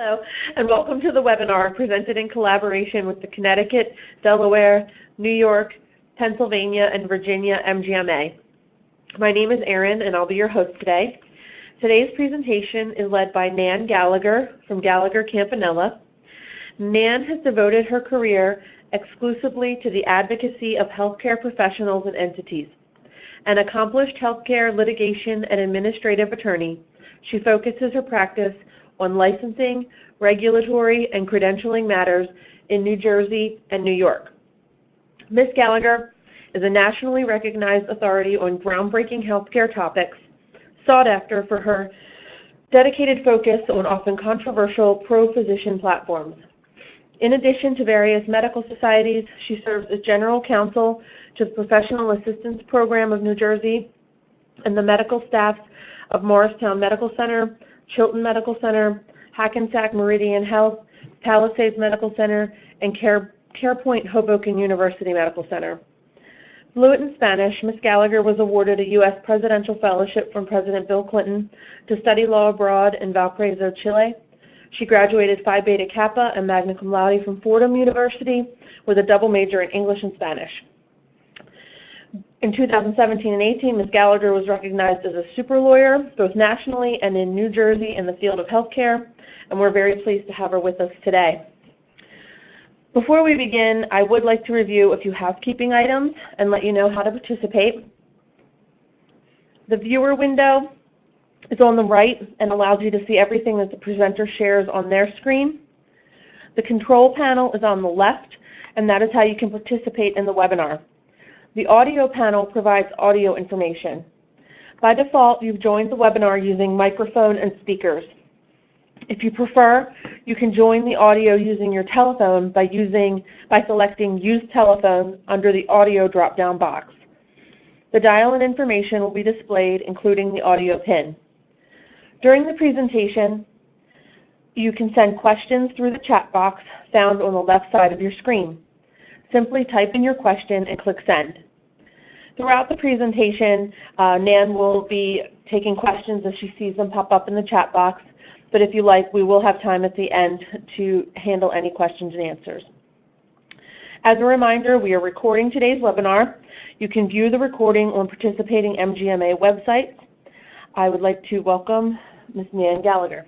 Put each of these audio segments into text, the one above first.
Hello, and welcome to the webinar presented in collaboration with the Connecticut, Delaware, New York, Pennsylvania, and Virginia MGMA. My name is Erin, and I'll be your host today. Today's presentation is led by Nan Gallagher from Gallagher Campanella. Nan has devoted her career exclusively to the advocacy of healthcare professionals and entities. An accomplished healthcare litigation and administrative attorney, she focuses her practice on licensing, regulatory, and credentialing matters in New Jersey and New York. Ms. Gallagher is a nationally recognized authority on groundbreaking healthcare topics, sought after for her dedicated focus on often controversial pro-physician platforms. In addition to various medical societies, she serves as general counsel to the Professional Assistance Program of New Jersey and the medical staffs of Morristown Medical Center, Chilton Medical Center, Hackensack Meridian Health, Palisades Medical Center, and CarePoint Hoboken University Medical Center. Fluent in Spanish, Ms. Gallagher was awarded a U.S. Presidential Fellowship from President Bill Clinton to study law abroad in Valparaiso, Chile. She graduated Phi Beta Kappa and magna cum laude from Fordham University with a double major in English and Spanish. In 2017 and 18, Ms. Gallagher was recognized as a super lawyer, both nationally and in New Jersey in the field of healthcare, and we're very pleased to have her with us today. Before we begin, I would like to review a few housekeeping items and let you know how to participate. The viewer window is on the right and allows you to see everything that the presenter shares on their screen. The control panel is on the left, and that is how you can participate in the webinar. The audio panel provides audio information. By default, you've joined the webinar using microphone and speakers. If you prefer, you can join the audio using your telephone by selecting Use Telephone under the audio drop-down box. The dial-in information will be displayed, including the audio pin. During the presentation, you can send questions through the chat box found on the left side of your screen. Simply type in your question and click Send. Throughout the presentation, Nan will be taking questions as she sees them pop up in the chat box, but if you like, we will have time at the end to handle any questions and answers. As a reminder, we are recording today's webinar. You can view the recording on participating MGMA websites. I would like to welcome Ms. Nan Gallagher.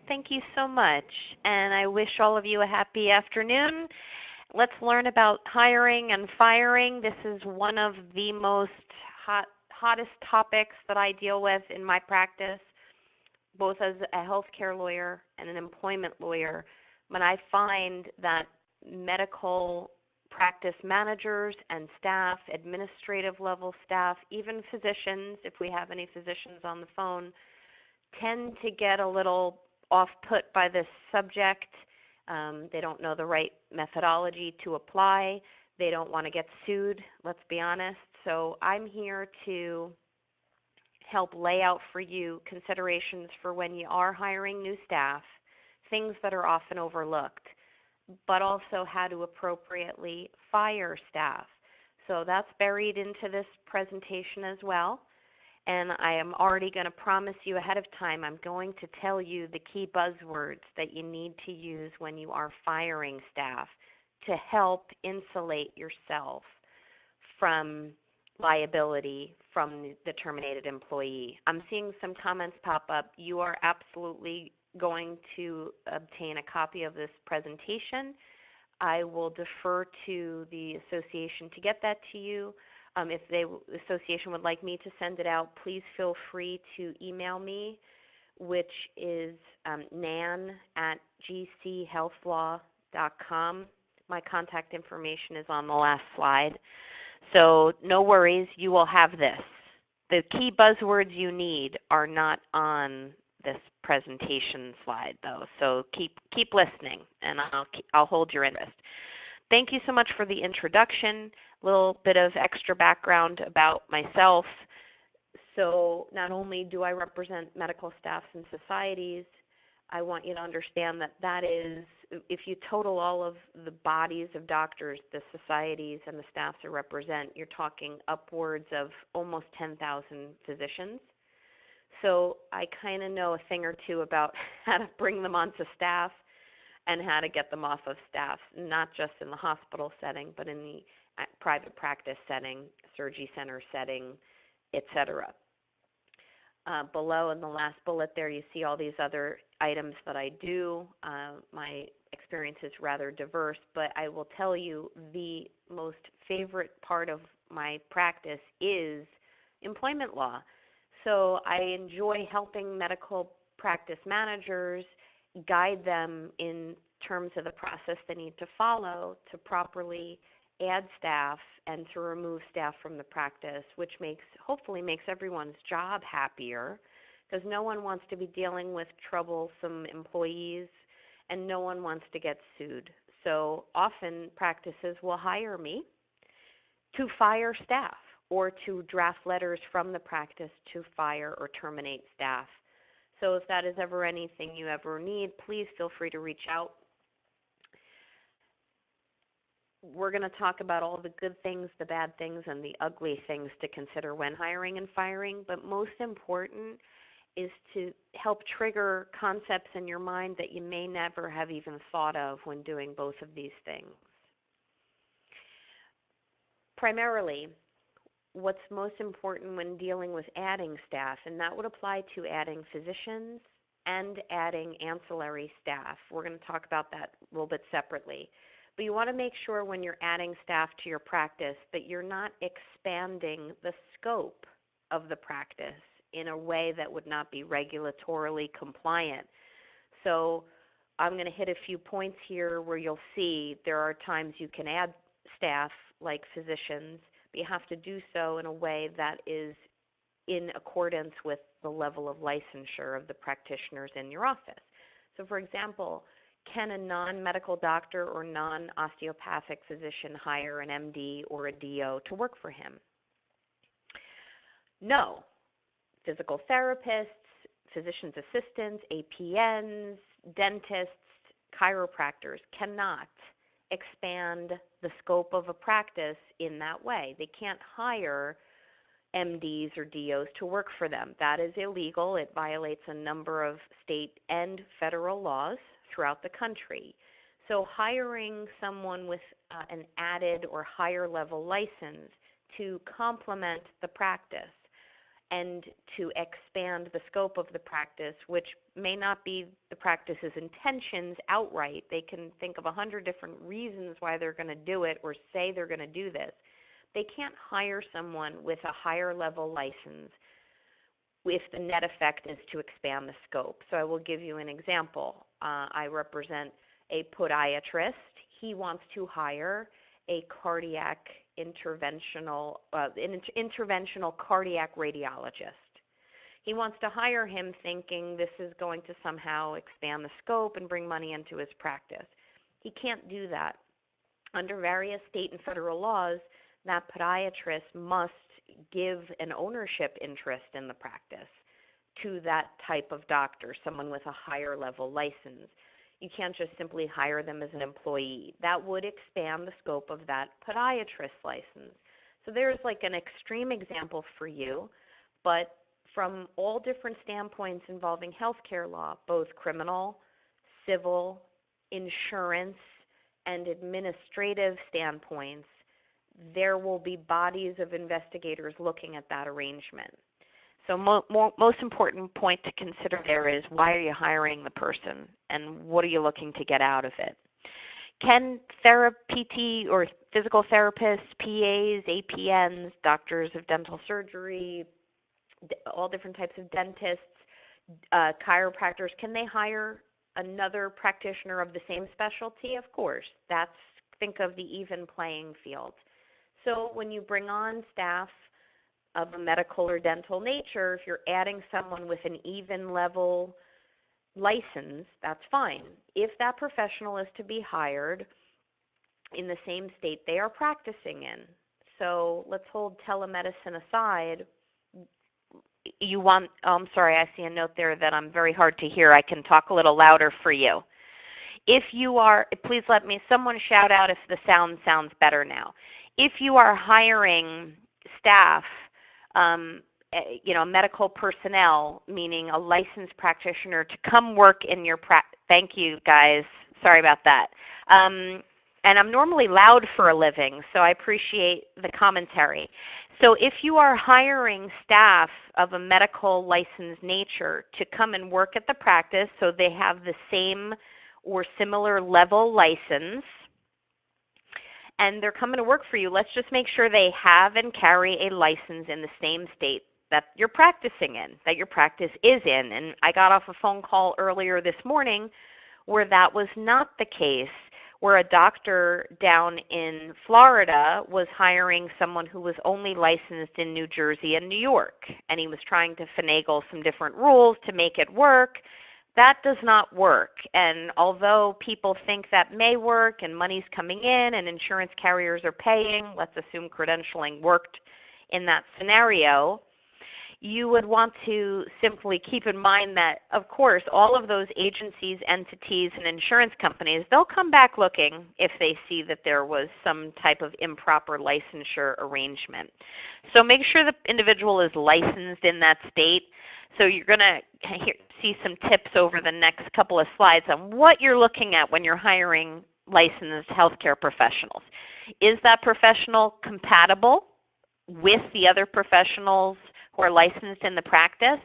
Thank you so much, and I wish all of you a happy afternoon. Let's learn about hiring and firing. This is one of the most hottest topics that I deal with in my practice, both as a healthcare lawyer and an employment lawyer. When I find that medical practice managers and staff, administrative level staff, even physicians, if we have any physicians on the phone, tend to get a little off-put by this subject. They don't know the right methodology to apply. They don't want to get sued, let's be honest. So I'm here to help lay out for you considerations for when you are hiring new staff, things that are often overlooked, but also how to appropriately fire staff. So that's buried into this presentation as well. And I am already going to promise you ahead of time, I'm going to tell you the key buzzwords that you need to use when you are firing staff to help insulate yourself from liability from the terminated employee. I'm seeing some comments pop up. You are absolutely going to obtain a copy of this presentation. I will defer to the association to get that to you. If the association would like me to send it out, please feel free to email me, which is nan@gchealthlaw.com. My contact information is on the last slide. So no worries, you will have this. The key buzzwords you need are not on this presentation slide, though. So keep listening, and I'll hold your interest. Thank you so much for the introduction. A little bit of extra background about myself. So not only do I represent medical staffs and societies, I want you to understand that that is, if you total all of the bodies of doctors, the societies, and the staffs I represent, you're talking upwards of almost 10,000 physicians. So I kind of know a thing or two about how to bring them onto staff and how to get them off of staff, not just in the hospital setting, but in the private practice setting, surgery center setting, etc. Below in the last bullet there, you see all these other items that I do. My experience is rather diverse, but I will tell you the most favorite part of my practice is employment law. So I enjoy helping medical practice managers guide them in terms of the process they need to follow to properly add staff and to remove staff from the practice, which hopefully makes everyone's job happier, because no one wants to be dealing with troublesome employees and no one wants to get sued. So often practices will hire me to fire staff or to draft letters from the practice to fire or terminate staff. So if that is ever anything you ever need, please feel free to reach out. We're going to talk about all the good things, the bad things, and the ugly things to consider when hiring and firing, but most important is to help trigger concepts in your mind that you may never have even thought of when doing both of these things. Primarily, what's most important when dealing with adding staff, and that would apply to adding physicians and adding ancillary staff. We're going to talk about that a little bit separately. But you want to make sure when you're adding staff to your practice that you're not expanding the scope of the practice in a way that would not be regulatorily compliant. So I'm going to hit a few points here where you'll see there are times you can add staff like physicians, but you have to do so in a way that is in accordance with the level of licensure of the practitioners in your office. So for example, can a non-medical doctor or non-osteopathic physician hire an MD or a DO to work for him? No. Physical therapists, physician's assistants, APNs, dentists, chiropractors cannot expand the scope of a practice in that way. They can't hire MDs or DOs to work for them. That is illegal. It violates a number of state and federal laws throughout the country. So hiring someone with an added or higher level license to complement the practice and to expand the scope of the practice, which may not be the practice's intentions outright. They can think of 100 different reasons why they're going to do it or say they're going to do this. They can't hire someone with a higher level license if the net effect is to expand the scope. So I will give you an example. I represent a podiatrist. He wants to hire a cardiac interventional cardiac radiologist. He wants to hire him thinking this is going to somehow expand the scope and bring money into his practice. He can't do that. Under various state and federal laws, that podiatrist must give an ownership interest in the practice to that type of doctor, someone with a higher level license. You can't just simply hire them as an employee. That would expand the scope of that podiatrist license. So there's like an extreme example for you, but from all different standpoints involving healthcare law, both criminal, civil, insurance, and administrative standpoints, there will be bodies of investigators looking at that arrangement. So most important point to consider there is, why are you hiring the person and what are you looking to get out of it? Can PT or physical therapists, PAs, APNs, doctors of dental surgery, all different types of dentists, chiropractors, can they hire another practitioner of the same specialty? Of course. Think of the even playing field. So when you bring on staff of a medical or dental nature, if you're adding someone with an even level license, that's fine. If that professional is to be hired in the same state they are practicing in, so let's hold telemedicine aside. I'm sorry, I see a note there that I'm very hard to hear. I can talk a little louder for you. If you are, please let someone shout out if the sound sounds better now. If you are hiring staff medical personnel, meaning a licensed practitioner, to come work in your practice. Thank you, guys. Sorry about that. And I'm normally loud for a living, so I appreciate the commentary. So if you are hiring staff of a medical licensed nature to come and work at the practice so they have the same or similar level license, and they're coming to work for you, let's just make sure they have and carry a license in the same state that you're practicing in, that your practice is in. And I got off a phone call earlier this morning where that was not the case, where a doctor down in Florida was hiring someone who was only licensed in New Jersey and New York, and he was trying to finagle some different rules to make it work. That does not work, and although people think that may work and money's coming in and insurance carriers are paying, let's assume credentialing worked in that scenario, you would want to simply keep in mind that, of course, all of those agencies, entities, and insurance companies, they'll come back looking if they see that there was some type of improper licensure arrangement. So make sure the individual is licensed in that state. So you're going to see some tips over the next couple of slides on what you're looking at when you're hiring licensed healthcare professionals. Is that professional compatible with the other professionals who are licensed in the practice?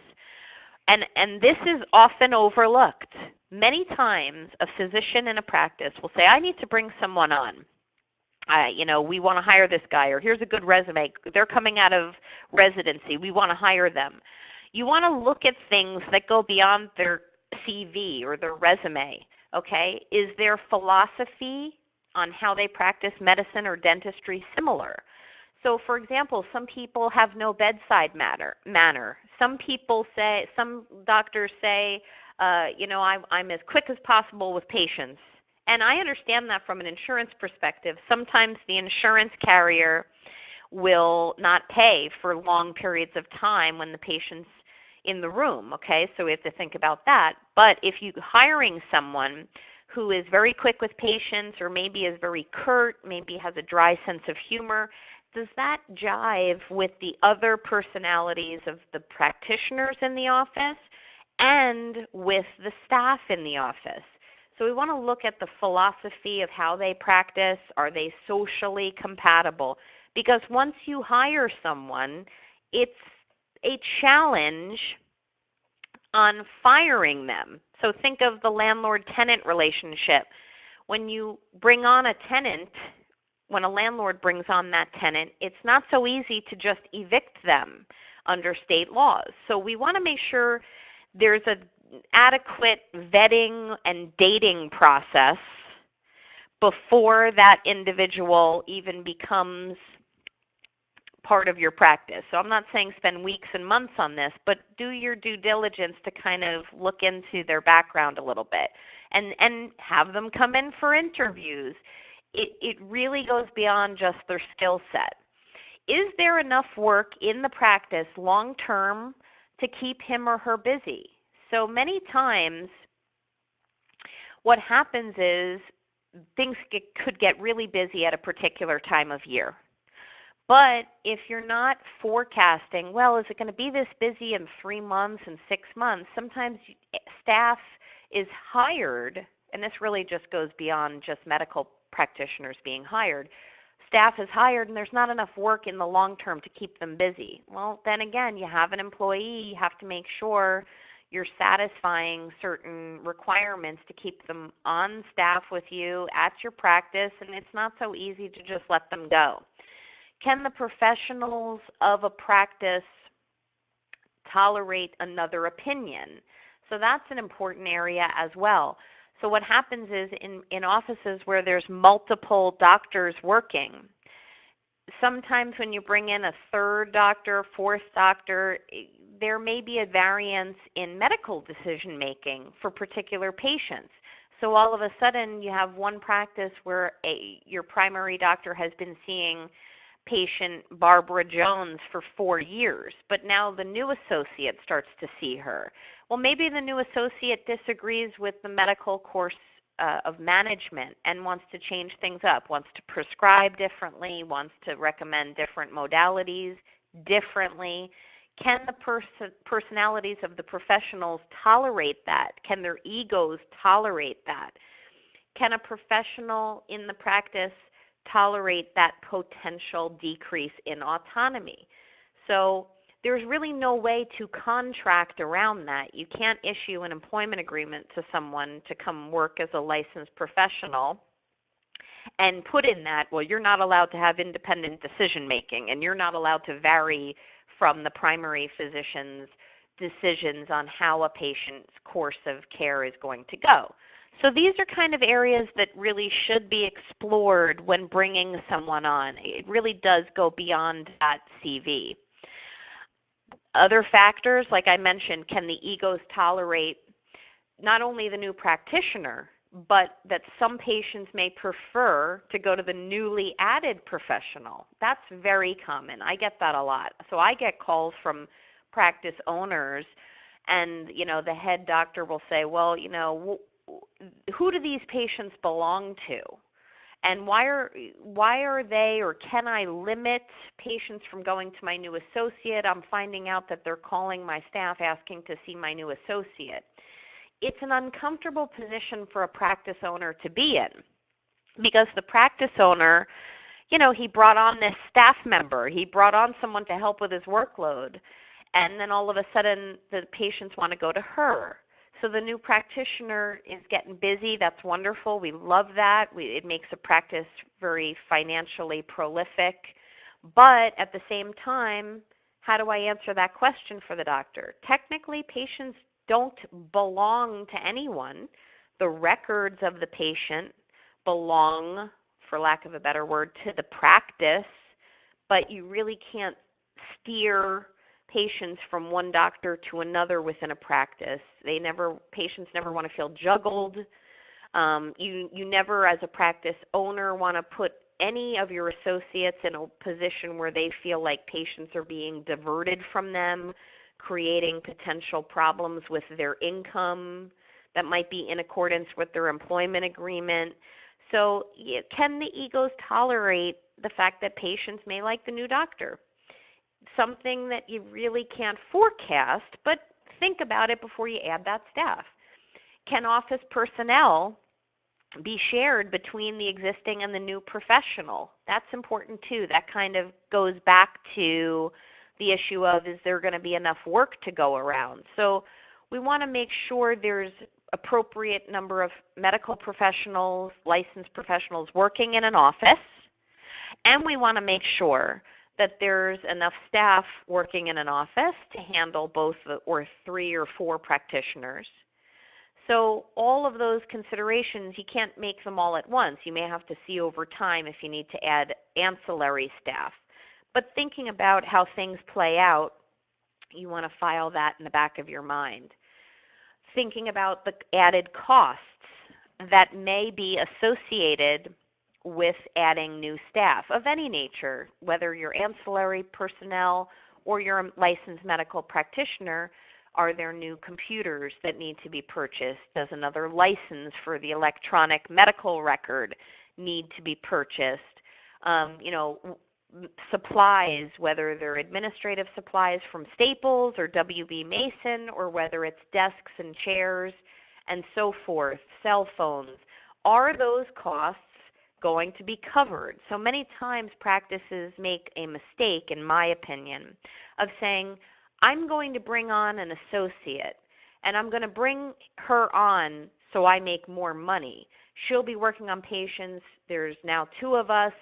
And this is often overlooked. Many times a physician in a practice will say, I need to bring someone on. We want to hire this guy, or here's a good resume. They're coming out of residency. We want to hire them. You want to look at things that go beyond their CV or their resume, okay? Is their philosophy on how they practice medicine or dentistry similar? So, for example, some people have no bedside manner. Some doctors say, I'm as quick as possible with patients. And I understand that from an insurance perspective. Sometimes the insurance carrier will not pay for long periods of time when the patient's in the room, okay? So we have to think about that. But if you're hiring someone who is very quick with patients, or maybe is very curt, maybe has a dry sense of humor, does that jive with the other personalities of the practitioners in the office and with the staff in the office? So we want to look at the philosophy of how they practice. Are they socially compatible? Because once you hire someone, it's a challenge on firing them. So think of the landlord-tenant relationship. When you bring on a tenant, when a landlord brings on that tenant, it's not so easy to just evict them under state laws. So we want to make sure there's an adequate vetting and dating process before that individual even becomes part of your practice. So I'm not saying spend weeks and months on this, but do your due diligence to kind of look into their background a little bit and have them come in for interviews. It really goes beyond just their skill set. Is there enough work in the practice long term to keep him or her busy? So many times what happens is things could get really busy at a particular time of year. But if you're not forecasting, well, is it going to be this busy in 3 months and 6 months? Sometimes staff is hired, and this really just goes beyond just medical practitioners being hired. Staff is hired, and there's not enough work in the long term to keep them busy. Well, then again, you have an employee. You have to make sure you're satisfying certain requirements to keep them on staff with you at your practice, and it's not so easy to just let them go. Can the professionals of a practice tolerate another opinion? So that's an important area as well. So what happens is in offices where there's multiple doctors working, sometimes when you bring in a third doctor, fourth doctor, there may be a variance in medical decision making for particular patients. So all of a sudden you have one practice where your primary doctor has been seeing patient Barbara Jones for 4 years, but now the new associate starts to see her. Well, maybe the new associate disagrees with the medical course of management and wants to change things up, wants to prescribe differently, wants to recommend different modalities differently. Can the personalities of the professionals tolerate that? Can their egos tolerate that? Can a professional in the practice tolerate that potential decrease in autonomy? So there's really no way to contract around that. You can't issue an employment agreement to someone to come work as a licensed professional and put in that, well, you're not allowed to have independent decision making and you're not allowed to vary from the primary physician's decisions on how a patient's course of care is going to go. So these are kind of areas that really should be explored when bringing someone on. It really does go beyond that CV. Other factors, like I mentioned, can the egos tolerate not only the new practitioner, but that some patients may prefer to go to the newly added professional. That's very common. I get that a lot. So I get calls from practice owners, and the head doctor will say, well, who do these patients belong to? And why are they, or can I limit patients from going to my new associate? I'm finding out that they're calling my staff asking to see my new associate. It's an uncomfortable position for a practice owner to be in, because the practice owner, he brought on this staff member. He brought on someone to help with his workload, and then all of a sudden the patients want to go to her. So the new practitioner is getting busy. That's wonderful. We love that. It makes a practice very financially prolific. But at the same time, how do I answer that question for the doctor? Technically, patients don't belong to anyone. The records of the patient belong, for lack of a better word, to the practice, but you really can't steer patients from one doctor to another within a practice. Patients never want to feel juggled. You never, as a practice owner, want to put any of your associates in a position where they feel like patients are being diverted from them, creating potential problems with their income that might be in accordance with their employment agreement. So can the egos tolerate the fact that patients may like the new doctor? Something that you really can't forecast, but think about it before you add that staff. Can office personnel be shared between the existing and the new professional? That's important too. That kind of goes back to the issue of, is there going to be enough work to go around? So we want to make sure there's appropriate number of medical professionals, licensed professionals working in an office, and we want to make sure that there's enough staff working in an office to handle both or 3 or 4 practitioners. So all of those considerations, you can't make them all at once. You may have to see over time if you need to add ancillary staff. But thinking about how things play out, you want to file that in the back of your mind. Thinking about the added costs that may be associated with adding new staff of any nature, whether you're ancillary personnel or you're a licensed medical practitioner. Are there new computers that need to be purchased? Does another license for the electronic medical record need to be purchased? Supplies, whether they're administrative supplies from Staples or WB Mason, or whether it's desks and chairs and so forth, cell phones. Are those costs going to be covered? So many times practices make a mistake, in my opinion, of saying, I'm going to bring on an associate, and I'm going to bring her on so I make more money. She'll be working on patients. There's now 2 of us.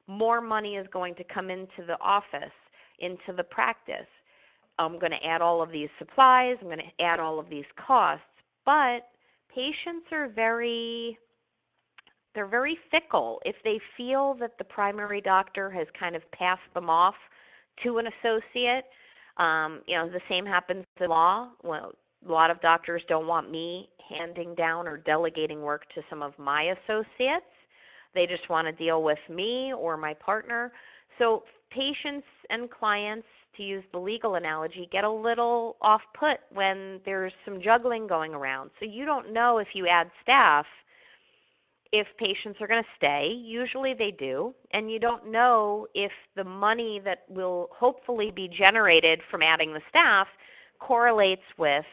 More money is going to come into the office, into the practice. I'm going to add all of these supplies. I'm going to add all of these costs. But patients are very fickle. If they feel that the primary doctor has kind of passed them off to an associate, the same happens in law. Well, a lot of doctors don't want me handing down or delegating work to some of my associates. They just want to deal with me or my partner. So patients and clients, to use the legal analogy, get a little off-put when there's some juggling going around. So you don't know, if you add staff, if patients are going to stay. Usually they do, and you don't know if the money that will hopefully be generated from adding the staff correlates with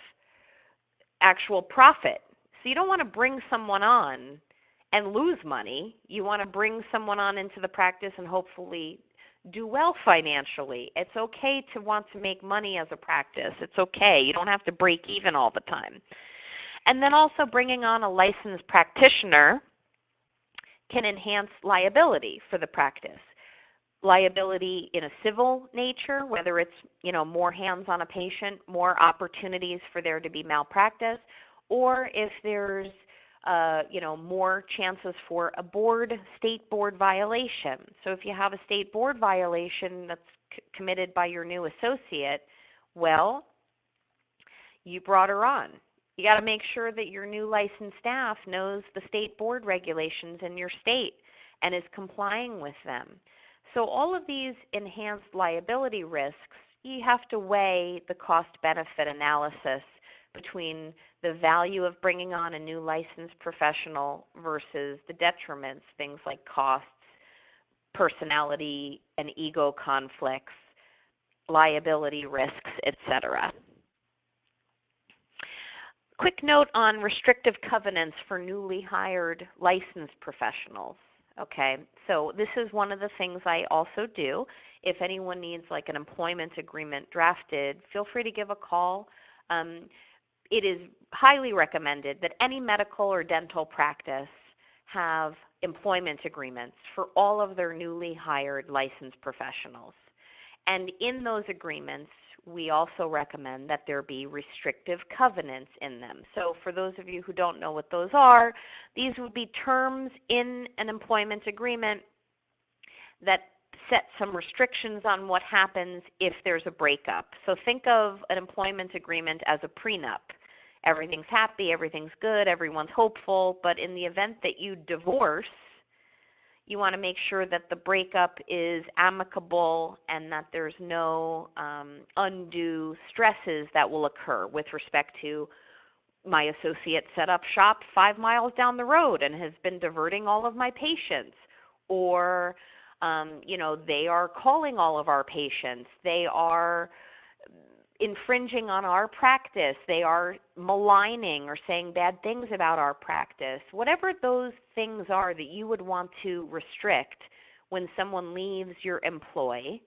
actual profit. So you don't want to bring someone on and lose money. You want to bring someone on into the practice and hopefully do well financially. It's okay to want to make money as a practice. It's okay. You don't have to break even all the time. And then also bringing on a licensed practitioner can enhance liability for the practice. Liability in a civil nature, whether it's, more hands on a patient, more opportunities for there to be malpractice, or if there's more chances for a state board violation. So if you have a state board violation that's committed by your new associate, well, you brought her on. You got to make sure that your new licensed staff knows the state board regulations in your state and is complying with them. So all of these enhanced liability risks, you have to weigh the cost-benefit analysis between the value of bringing on a new licensed professional versus the detriments, things like costs, personality and ego conflicts, liability risks, etc. Quick note on restrictive covenants for newly hired licensed professionals. Okay, so this is one of the things I also do. If anyone needs like an employment agreement drafted, feel free to give a call. It is highly recommended that any medical or dental practice have employment agreements for all of their newly hired licensed professionals. And in those agreements, we also recommend that there be restrictive covenants in them. So for those of you who don't know what those are, these would be terms in an employment agreement that set some restrictions on what happens if there's a breakup. So think of an employment agreement as a prenup. Everything's happy, everything's good, everyone's hopeful, but in the event that you divorce, you want to make sure that the breakup is amicable and that there's no undue stresses that will occur with respect to my associate set up shop 5 miles down the road and has been diverting all of my patients, or they are calling all of our patients. They are infringing on our practice. They are maligning or saying bad things about our practice. Whatever those things are that you would want to restrict when someone leaves your employ,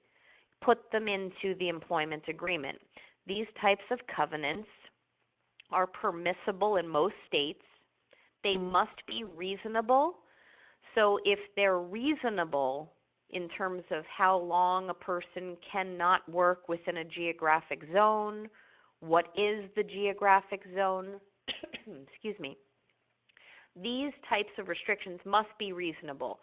put them into the employment agreement. These types of covenants are permissible in most states. They must be reasonable. So if they're reasonable in terms of how long a person cannot work within a geographic zone, what is the geographic zone, excuse me, these types of restrictions must be reasonable.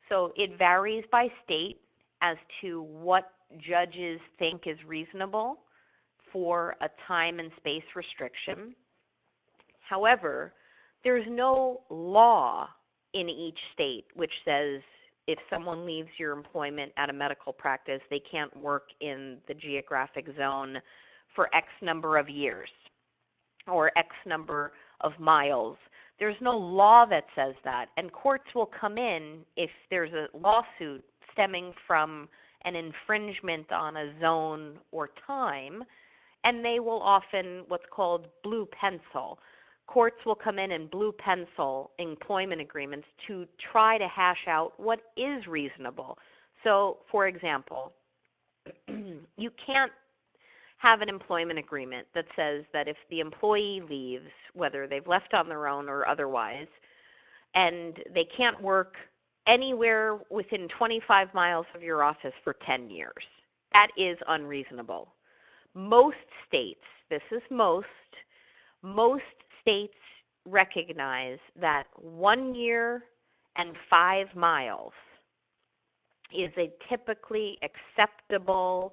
So it varies by state as to what judges think is reasonable for a time and space restriction. However, there's no law in each state which says if someone leaves your employment at a medical practice, they can't work in the geographic zone for X number of years or X number of miles. There's no law that says that, and courts will come in if there's a lawsuit stemming from an infringement on a zone or time, and they will often what's called blue pencil. Courts will come in and blue pencil employment agreements to try to hash out what is reasonable. So, for example, you can't have an employment agreement that says that if the employee leaves, whether they've left on their own or otherwise, and they can't work anywhere within 25 miles of your office for 10 years. That is unreasonable. Most states, this is most states recognize that 1 year and 5 miles is a typically acceptable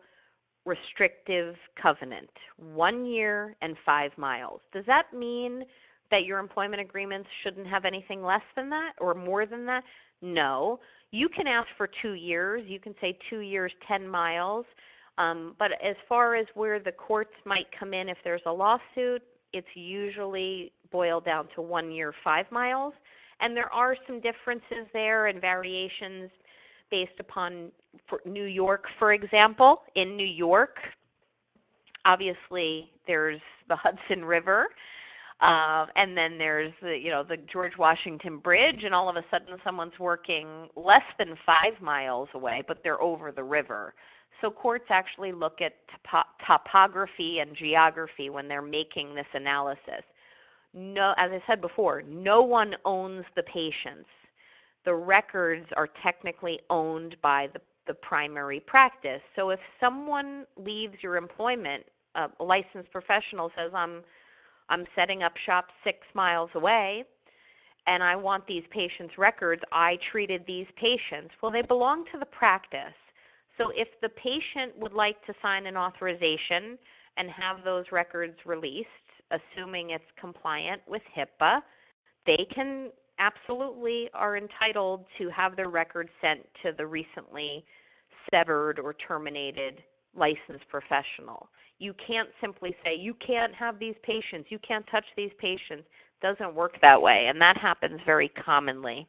restrictive covenant. 1 year and 5 miles. Does that mean that your employment agreements shouldn't have anything less than that or more than that? No. You can ask for 2 years. You can say 2 years, 10 miles. But as far as where the courts might come in if there's a lawsuit, it's usually boiled down to 1 year, 5 miles. And there are some differences there and variations based upon New York, for example. In New York, obviously, there's the Hudson River, and then there's the George Washington Bridge, and all of a sudden someone's working less than 5 miles away, but they're over the river. So courts actually look at topography and geography when they're making this analysis. No, as I said before, no one owns the patients. The records are technically owned by the primary practice. So if someone leaves your employment, a licensed professional says, I'm setting up shop 6 miles away, and I want these patients' records. I treated these patients. Well, they belong to the practice. So if the patient would like to sign an authorization and have those records released, assuming it's compliant with HIPAA, they can absolutely are entitled to have their records sent to the recently severed or terminated licensed professional. You can't simply say, you can't have these patients, you can't touch these patients. It doesn't work that way, and that happens very commonly.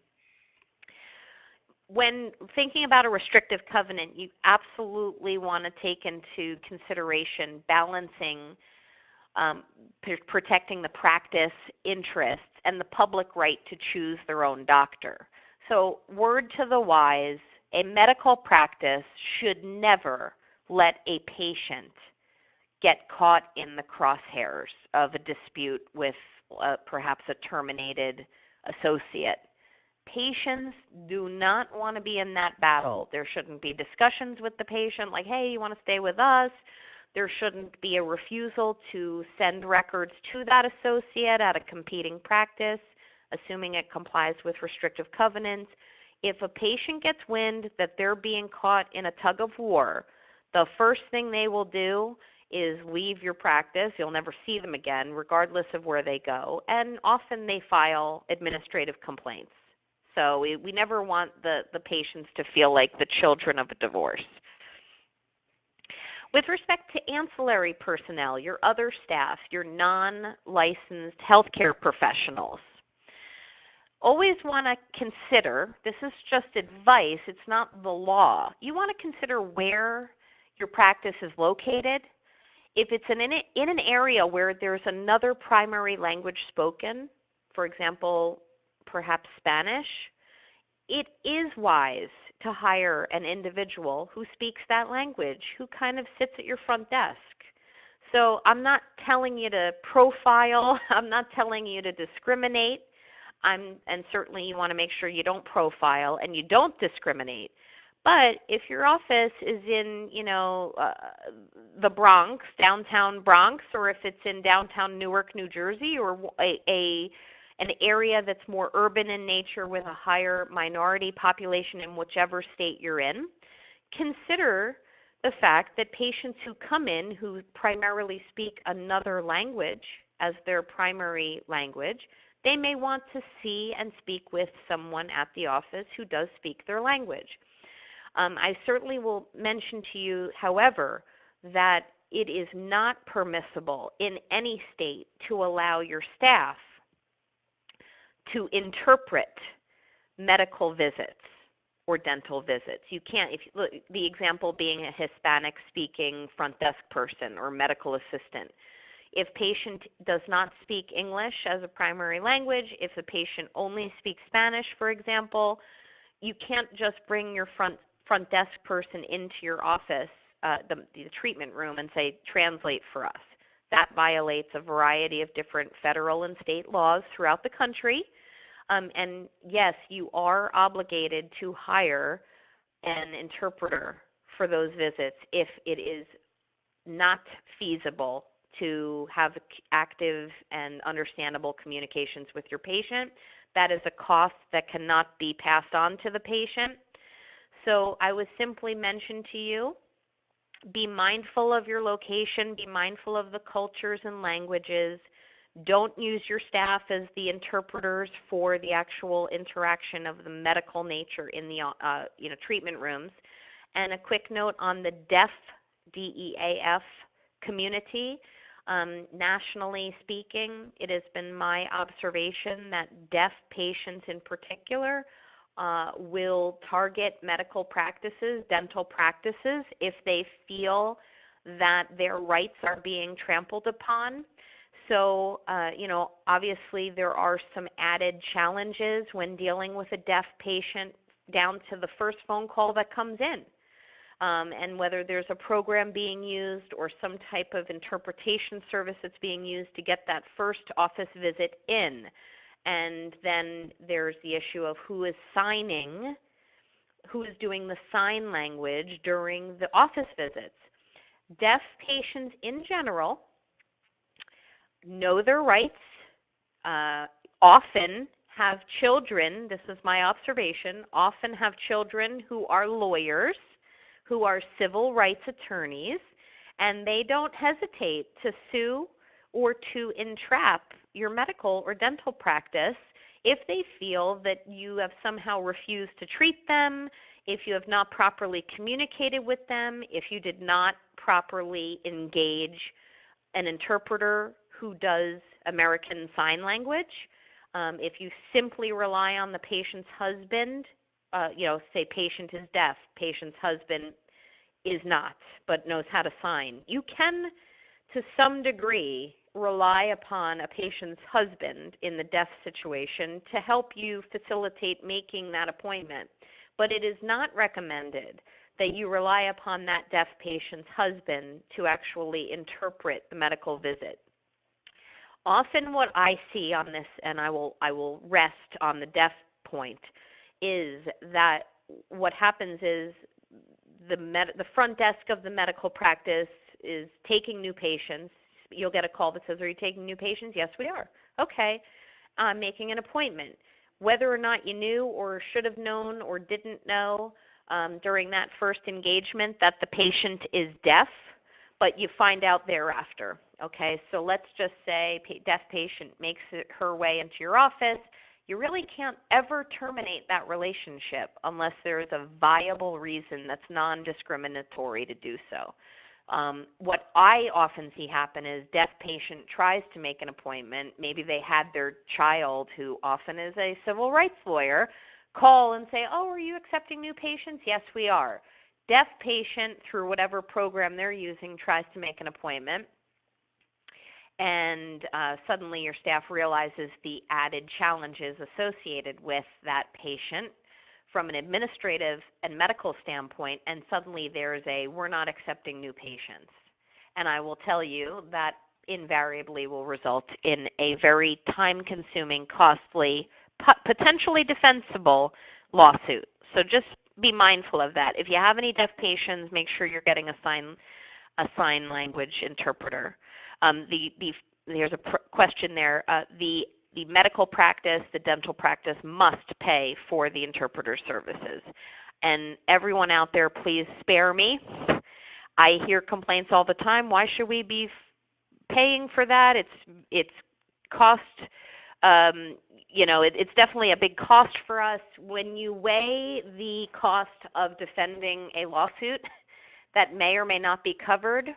When thinking about a restrictive covenant, you absolutely want to take into consideration balancing protecting the practice interests and the public right to choose their own doctor. So, word to the wise, a medical practice should never let a patient get caught in the crosshairs of a dispute with perhaps a terminated associate. Patients do not want to be in that battle. There shouldn't be discussions with the patient like, hey, you want to stay with us? There shouldn't be a refusal to send records to that associate at a competing practice, assuming it complies with restrictive covenants. If a patient gets wind that they're being caught in a tug of war, the first thing they will do is leave your practice. You'll never see them again, regardless of where they go. And often they file administrative complaints. So we never want the patients to feel like the children of a divorce. With respect to ancillary personnel, your other staff, your non-licensed healthcare professionals, always want to consider, this is just advice, it's not the law, you want to consider where your practice is located. If it's in an area where there's another primary language spoken, for example, perhaps Spanish, it is wise to hire an individual who speaks that language, who kind of sits at your front desk. So I'm not telling you to profile. I'm not telling you to discriminate. And certainly you want to make sure you don't profile and you don't discriminate. But if your office is in, the Bronx, downtown Bronx, or if it's in downtown Newark, New Jersey, or an area that's more urban in nature with a higher minority population in whichever state you're in, consider the fact that patients who come in who primarily speak another language as their primary language, they may want to see and speak with someone at the office who does speak their language. I certainly will mention to you, however, that it is not permissible in any state to allow your staff to interpret medical visits or dental visits. You can't, the example being a Hispanic-speaking front desk person or medical assistant. If patient does not speak English as a primary language, if the patient only speaks Spanish, for example, you can't just bring your front desk person into your office, the treatment room, and say, translate for us. That violates a variety of different federal and state laws throughout the country. And yes, you are obligated to hire an interpreter for those visits if it is not feasible to have active and understandable communications with your patient. That is a cost that cannot be passed on to the patient. So I would simply mention to you, be mindful of your location, be mindful of the cultures and languages. Don't use your staff as the interpreters for the actual interaction of the medical nature in the treatment rooms. And a quick note on the deaf, DEAF community. Nationally speaking, it has been my observation that deaf patients in particular will target medical practices, dental practices, if they feel that their rights are being trampled upon. So, obviously there are some added challenges when dealing with a deaf patient down to the first phone call that comes in. And whether there's a program being used or some type of interpretation service that's being used to get that first office visit in. And then there's the issue of who is doing the sign language during the office visits. Deaf patients in general know their rights, often have children, this is my observation, often have children who are lawyers, who are civil rights attorneys, and they don't hesitate to sue or to entrap your medical or dental practice if they feel that you have somehow refused to treat them, if you have not properly communicated with them, if you did not properly engage an interpreter who does American Sign Language, if you simply rely on the patient's husband, say patient is deaf, patient's husband is not, but knows how to sign. You can, to some degree, rely upon a patient's husband in the deaf situation to help you facilitate making that appointment. But it is not recommended that you rely upon that deaf patient's husband to actually interpret the medical visit. Often what I see on this, and I will rest on the deaf point, is that what happens is the front desk of the medical practice is taking new patients. You'll get a call that says, "Are you taking new patients?" "Yes, we are." "Okay, I'm making an appointment." Whether or not you knew or should have known or didn't know during that first engagement that the patient is deaf, but you find out thereafter. Okay, so let's just say deaf patient makes her way into your office. You really can't ever terminate that relationship unless there is a viable reason that's non-discriminatory to do so. What I often see happen is deaf patient tries to make an appointment. Maybe they had their child, who often is a civil rights lawyer, call and say, "Oh, are you accepting new patients?" "Yes, we are." Deaf patient, through whatever program they're using, tries to make an appointment. And suddenly your staff realizes the added challenges associated with that patient from an administrative and medical standpoint, and suddenly there's we're not accepting new patients. And I will tell you that invariably will result in a very time-consuming, costly, potentially defensible lawsuit. So just be mindful of that. If you have any deaf patients, make sure you're getting a sign language interpreter. There's a question there. The medical practice, the dental practice must pay for the interpreter services. And everyone out there, please spare me. I hear complaints all the time. Why should we be paying for that? It's cost. It's definitely a big cost for us. When you weigh the cost of defending a lawsuit that may or may not be covered,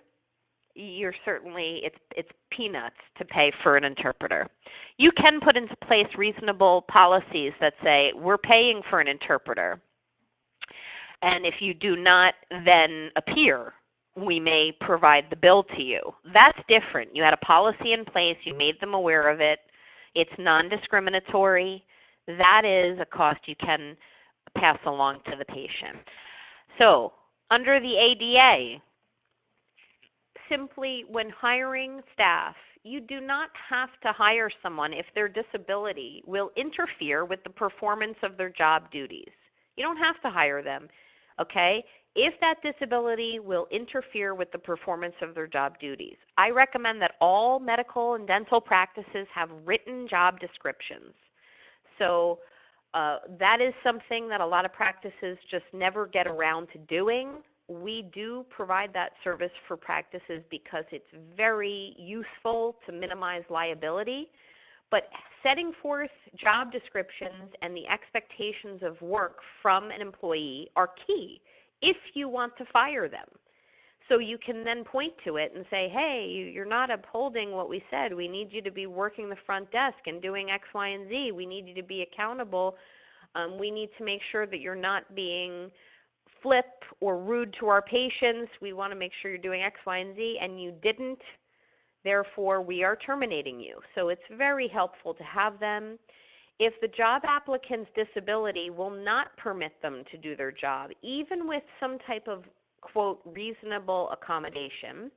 it's peanuts to pay for an interpreter. You can put into place reasonable policies that say we're paying for an interpreter, and if you do not then appear, we may provide the bill to you. That's different. You had a policy in place. You made them aware of it. It's non-discriminatory. That is a cost you can pass along to the patient. So under the ADA, simply when hiring staff, you do not have to hire someone if their disability will interfere with the performance of their job duties. You don't have to hire them, okay? If that disability will interfere with the performance of their job duties. I recommend that all medical and dental practices have written job descriptions. So that is something that a lot of practices just never get around to doing. We do provide that service for practices because it's very useful to minimize liability. But setting forth job descriptions and the expectations of work from an employee are key if you want to fire them. So you can then point to it and say, hey, you're not upholding what we said. We need you to be working the front desk and doing X, Y, and Z. We need you to be accountable. We need to make sure that you're not being flip or rude to our patients. We want to make sure you're doing X, Y, and Z, and you didn't. Therefore, we are terminating you. So it's very helpful to have them. If the job applicant's disability will not permit them to do their job, even with some type of, quote, reasonable accommodation,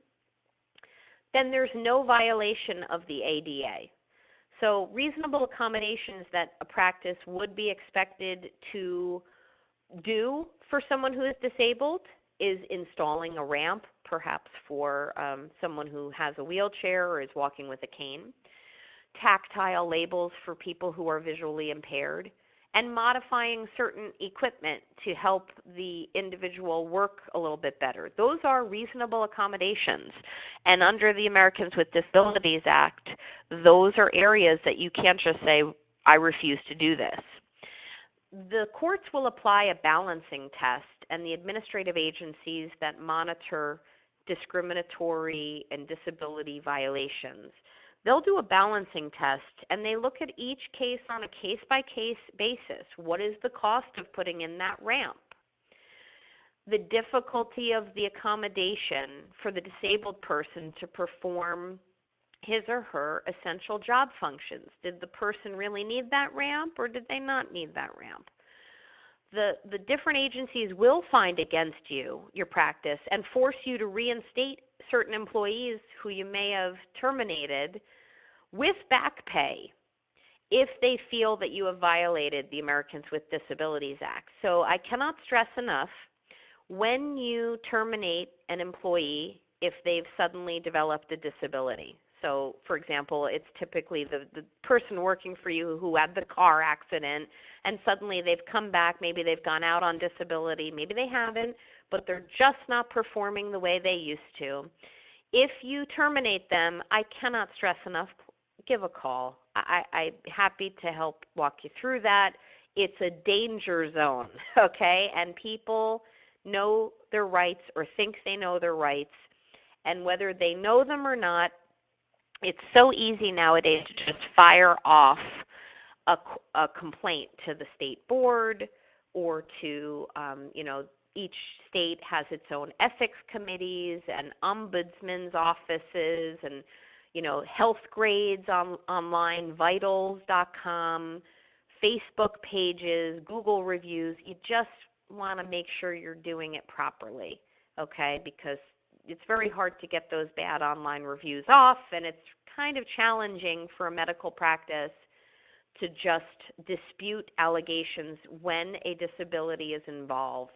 then there's no violation of the ADA. So reasonable accommodations that a practice would be expected to do for someone who is disabled is installing a ramp, perhaps for someone who has a wheelchair or is walking with a cane, tactile labels for people who are visually impaired, and modifying certain equipment to help the individual work a little bit better. Those are reasonable accommodations. And under the Americans with Disabilities Act, those are areas that you can't just say, I refuse to do this. The courts will apply a balancing test, and the administrative agencies that monitor discriminatory and disability violations, they'll do a balancing test, and they look at each case on a case-by-case basis. What is the cost of putting in that ramp? The difficulty of the accommodation for the disabled person to perform his or her essential job functions. Did the person really need that ramp, or did they not need that ramp? The different agencies will find against you, your practice, and force you to reinstate certain employees who you may have terminated with back pay if they feel that you have violated the Americans with Disabilities Act. So I cannot stress enough, when you terminate an employee if they've suddenly developed a disability. So, for example, it's typically the person working for you who had the car accident, and suddenly they've come back, maybe they've gone out on disability, maybe they haven't, but they're just not performing the way they used to. If you terminate them, I cannot stress enough, give a call. I'm happy to help walk you through that. It's a danger zone, okay? And people know their rights or think they know their rights, and whether they know them or not, it's so easy nowadays to just fire off a complaint to the state board or to, each state has its own ethics committees and ombudsman's offices and, health grades online, vitals.com, Facebook pages, Google reviews. You just want to make sure you're doing it properly, okay, because it's very hard to get those bad online reviews off, and it's kind of challenging for a medical practice to just dispute allegations when a disability is involved.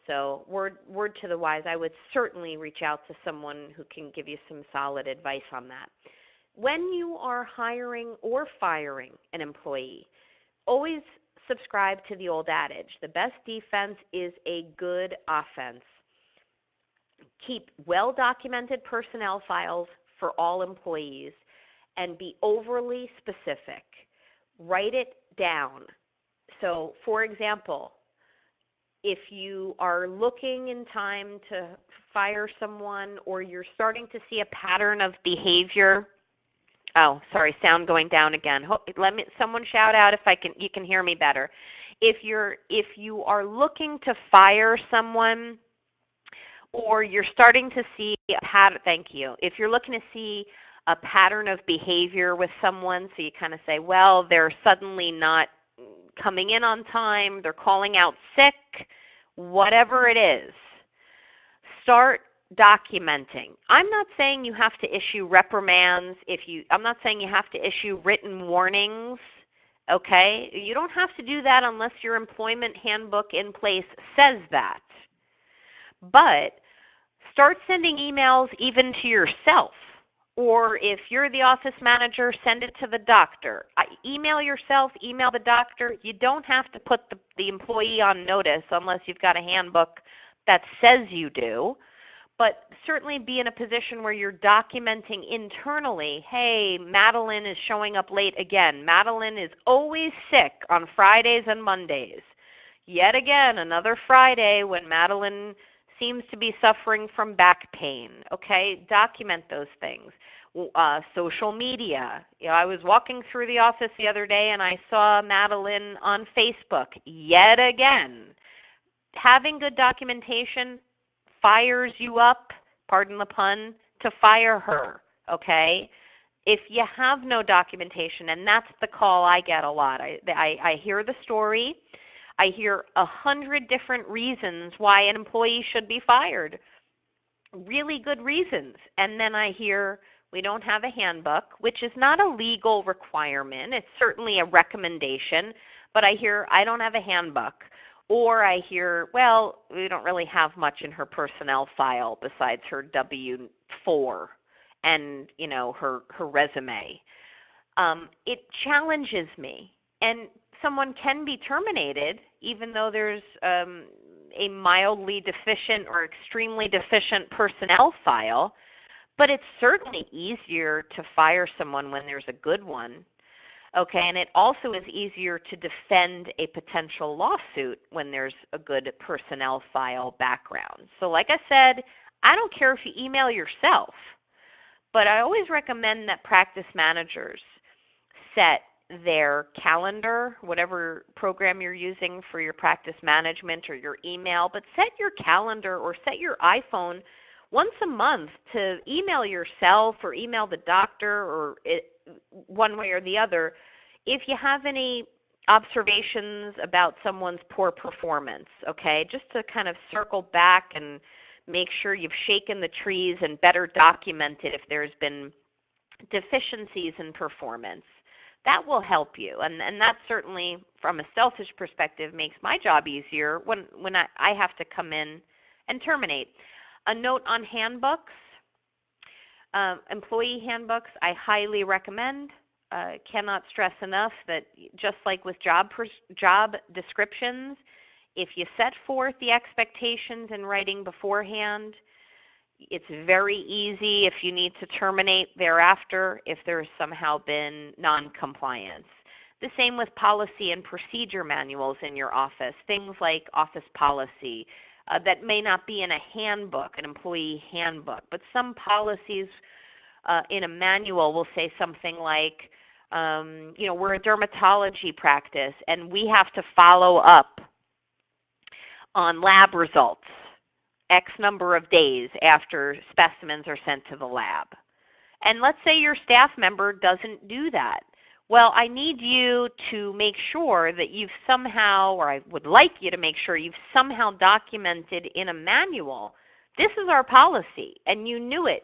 So word to the wise, I would certainly reach out to someone who can give you some solid advice on that. When you are hiring or firing an employee, always subscribe to the old adage, the best defense is a good offense. Keep well-documented personnel files for all employees and be overly specific. Write it down. So, for example, if you are looking in time to fire someone or you're starting to see a pattern of behavior, oh, sorry, sound going down again. Someone shout out if you can hear me better. If you are looking to fire someone, or you're starting to see a pattern, thank you. If you're looking to see a pattern of behavior with someone, so you kind of say, well, they're suddenly not coming in on time, they're calling out sick, whatever it is, start documenting. I'm not saying you have to issue reprimands. I'm not saying you have to issue written warnings, okay? You don't have to do that unless your employment handbook in place says that. But start sending emails even to yourself. Or if you're the office manager, send it to the doctor. Email yourself, email the doctor. You don't have to put the employee on notice unless you've got a handbook that says you do. But certainly be in a position where you're documenting internally, hey, Madeline is showing up late again. Madeline is always sick on Fridays and Mondays. Yet again, another Friday when Madeline seems to be suffering from back pain. Okay, document those things. Social media. I was walking through the office the other day and I saw Madeline on Facebook yet again. Having good documentation fires you up, pardon the pun, to fire her, okay? If you have no documentation, and that's the call I get a lot. I hear the story. I hear 100 different reasons why an employee should be fired. Really good reasons. And then I hear, we don't have a handbook, which is not a legal requirement. It's certainly a recommendation. But I hear, I don't have a handbook. Or I hear, well, we don't really have much in her personnel file besides her W-4 and, her resume. It challenges me. And someone can be terminated even though there's a mildly deficient or extremely deficient personnel file, but it's certainly easier to fire someone when there's a good one. Okay, and it also is easier to defend a potential lawsuit when there's a good personnel file background. So like I said, I don't care if you email yourself, but I always recommend that practice managers set their calendar, whatever program you're using for your practice management or your email, but set your calendar or set your iPhone once a month to email yourself or email the doctor or one way or the other if you have any observations about someone's poor performance, okay, just to kind of circle back and make sure you've shaken the trees and better documented if there's been deficiencies in performance. That will help you, and that certainly, from a selfish perspective, makes my job easier when I have to come in and terminate. A note on handbooks, employee handbooks, I highly recommend. Cannot stress enough that just like with job descriptions, if you set forth the expectations in writing beforehand, it's very easy if you need to terminate thereafter if there's somehow been non-compliance. The same with policy and procedure manuals in your office, things like office policy that may not be in a handbook, an employee handbook, but some policies in a manual will say something like, we're a dermatology practice and we have to follow up on lab results X number of days after specimens are sent to the lab. And let's say your staff member doesn't do that. Well, I need you to make sure that you've somehow, or I would like you to make sure you've somehow documented in a manual, this is our policy, and you knew it,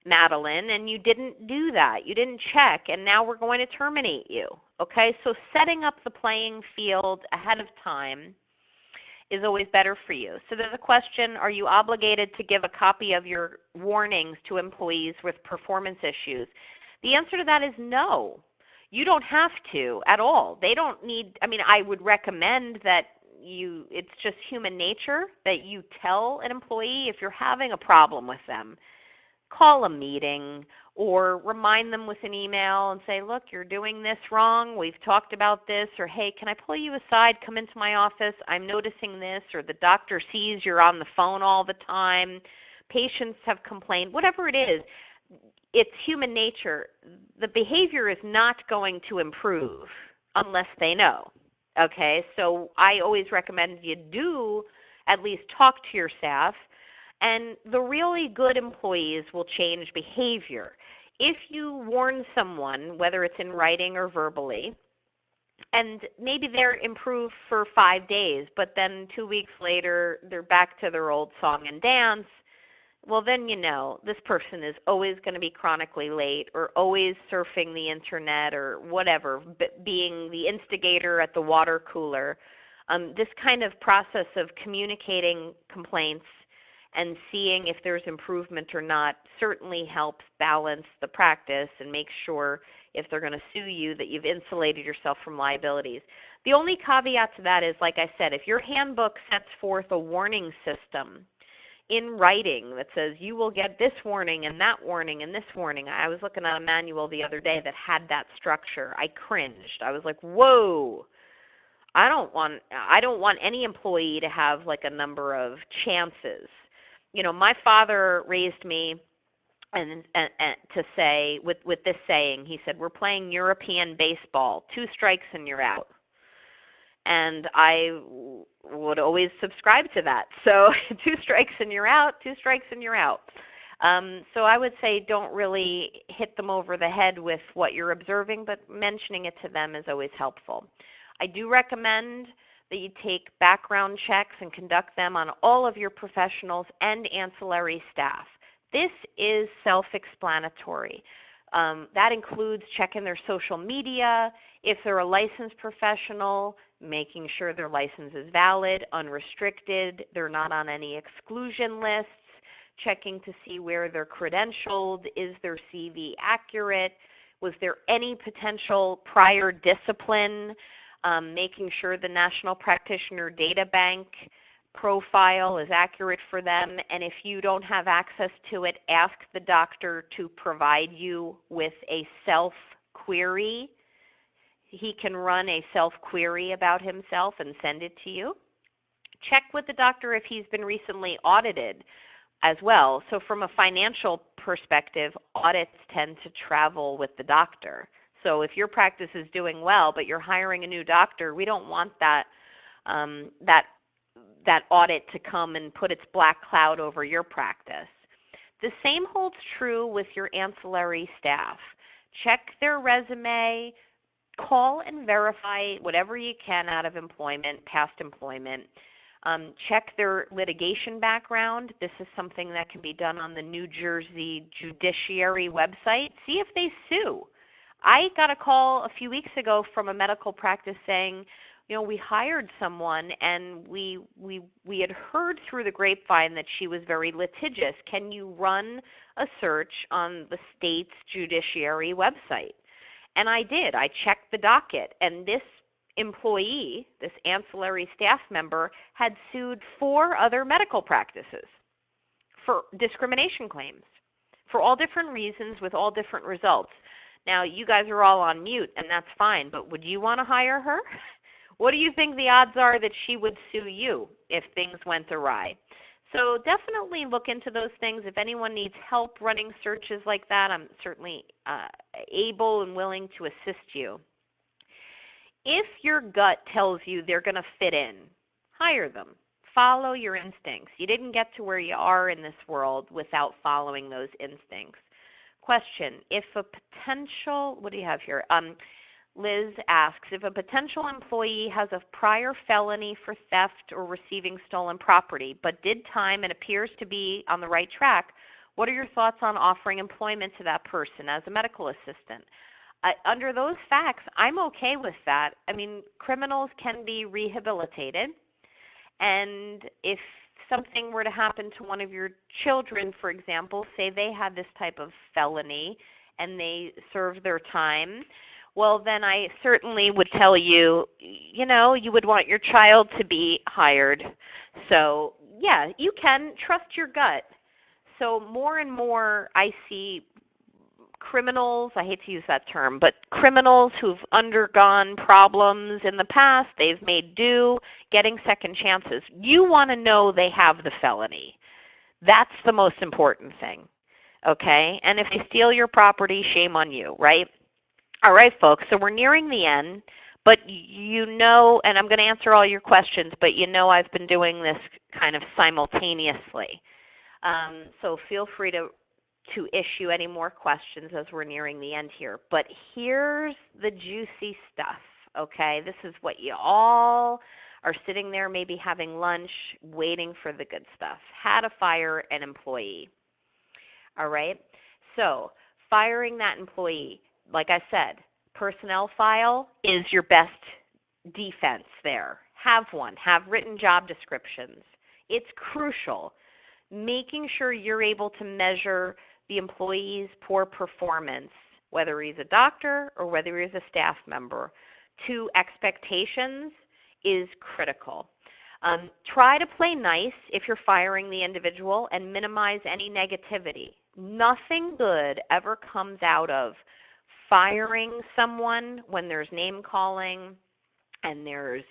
Madeline, and you didn't do that. You didn't check, and now we're going to terminate you. Okay, so setting up the playing field ahead of time is always better for you. So there's a question, are you obligated to give a copy of your warnings to employees with performance issues? The answer to that is no. You don't have to at all. They don't need, I would recommend that it's just human nature that you tell an employee if you're having a problem with them. Call a meeting or remind them with an email and say, look, you're doing this wrong. We've talked about this. Or, hey, can I pull you aside? Come into my office. I'm noticing this. Or the doctor sees you're on the phone all the time. Patients have complained. Whatever it is, it's human nature. The behavior is not going to improve unless they know. Okay, so I always recommend you do at least talk to your staff. And the really good employees will change behavior. If you warn someone, whether it's in writing or verbally, and maybe they're improved for 5 days, but then 2 weeks later they're back to their old song and dance, well, then you know this person is always going to be chronically late or always surfing the internet or whatever, being the instigator at the water cooler. This kind of process of communicating complaints and seeing if there's improvement or not certainly helps balance the practice and make sure if they're going to sue you that you've insulated yourself from liabilities. The only caveat to that is, like I said, if your handbook sets forth a warning system in writing that says you will get this warning and that warning and this warning. I was looking at a manual the other day that had that structure. I cringed. I was like, whoa. I I don't want any employee to have like a number of chances. You know, my father raised me and to say with this saying, he said, "We're playing European baseball. 2 strikes and you're out." And I would always subscribe to that. So 2 strikes and you're out, 2 strikes and you're out. So I would say don't really hit them over the head with what you're observing, but mentioning it to them is always helpful. I do recommend that you take background checks and conduct them on all of your professionals and ancillary staff. This is self-explanatory. That includes checking their social media, if they're a licensed professional, making sure their license is valid, unrestricted, they're not on any exclusion lists, checking to see where they're credentialed, is their CV accurate, was there any potential prior discipline, making sure the National Practitioner Data Bank profile is accurate for them, and if you don't have access to it, ask the doctor to provide you with a self-query. He can run a self-query about himself and send it to you. Check with the doctor if he's been recently audited as well. So from a financial perspective, audits tend to travel with the doctor. So if your practice is doing well, but you're hiring a new doctor, we don't want that audit to come and put its black cloud over your practice. The same holds true with your ancillary staff. Check their resume, call and verify whatever you can out of employment, past employment. Check their litigation background. This is something that can be done on the New Jersey Judiciary website. See if they sue. I got a call a few weeks ago from a medical practice saying, you know, we hired someone and we had heard through the grapevine that she was very litigious. Can you run a search on the state's judiciary website? And I did. I checked the docket, and this employee, this ancillary staff member, had sued 4 other medical practices for discrimination claims for all different reasons with all different results. Now, you guys are all on mute, and that's fine, but would you want to hire her? What do you think the odds are that she would sue you if things went awry? So definitely look into those things. If anyone needs help running searches like that, I'm certainly able and willing to assist you. If your gut tells you they're going to fit in, hire them. Follow your instincts. You didn't get to where you are in this world without following those instincts. Question, if a potential, what do you have here? Liz asks, if a potential employee has a prior felony for theft or receiving stolen property, but did time and appears to be on the right track, what are your thoughts on offering employment to that person as a medical assistant? Under those facts, I'm okay with that. I mean, criminals can be rehabilitated, and if something were to happen to one of your children, for example, say they had this type of felony and they served their time, well, then I certainly would tell you, you know, you would want your child to be hired. So, yeah, you can trust your gut. So more and more I see criminals, I hate to use that term, but criminals who've undergone problems in the past, they've made do, getting second chances. You want to know they have the felony. That's the most important thing, okay? And if they steal your property, shame on you, right? All right, folks, so we're nearing the end, but you know, and I'm going to answer all your questions, but you know I've been doing this kind of simultaneously. So feel free to issue any more questions as we're nearing the end here. But here's the juicy stuff, okay? This is what you all are sitting there maybe having lunch, waiting for the good stuff. How to fire an employee, all right? So firing that employee, like I said, personnel file is your best defense there. Have one. Have written job descriptions. It's crucial. Making sure you're able to measure the employee's poor performance, whether he's a doctor or whether he's a staff member, to expectations is critical. Try to play nice if you're firing the individual and minimize any negativity. Nothing good ever comes out of firing someone when there's name calling and there's,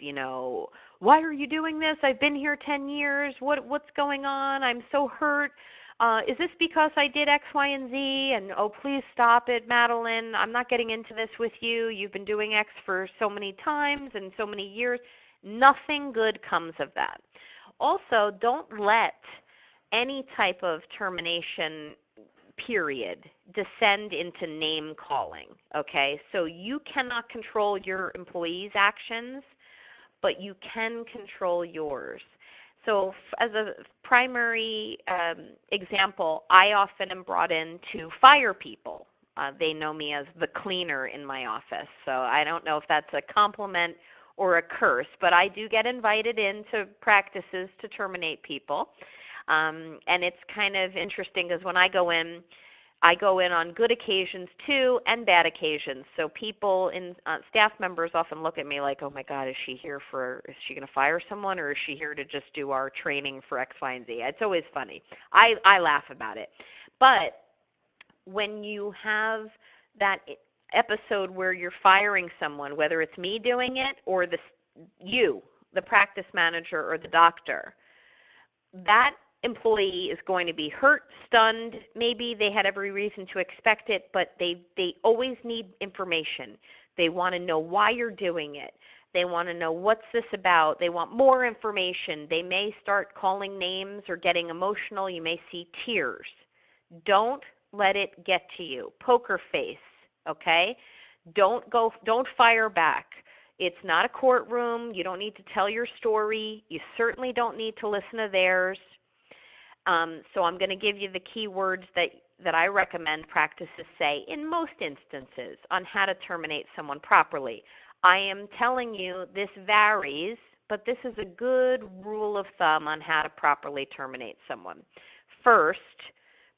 why are you doing this? I've been here 10 years. What's going on? I'm so hurt. Is this because I did X, Y, and Z? And, oh, please stop it, Madeline. I'm not getting into this with you. You've been doing X for so many times and so many years. Nothing good comes of that. Also, don't let any type of termination period descend into name calling, okay? So you cannot control your employees' actions, but you can control yours. So as a primary example, I often am brought in to fire people. They know me as the cleaner in my office, so I don't know if that's a compliment or a curse, but I do get invited into practices to terminate people. And it's kind of interesting because when I go in on good occasions too and bad occasions. So people staff members often look at me like, oh my God, is she going to fire someone, or is she here to just do our training for X, Y, and Z? It's always funny. I laugh about it. But when you have that episode where you're firing someone, whether it's me doing it or the practice manager or the doctor, that employee is going to be hurt, stunned. Maybe they had every reason to expect it, but they always need information. They want to know why you're doing it. They want to know what's this about. They want more information. They may start calling names or getting emotional. You may see tears. Don't let it get to you. Poker face, okay? Don't fire back. It's not a courtroom. You don't need to tell your story. You certainly don't need to listen to theirs. So I'm going to give you the key words that I recommend practices say in most instances on how to terminate someone properly. I am telling you this varies, but this is a good rule of thumb on how to properly terminate someone. First,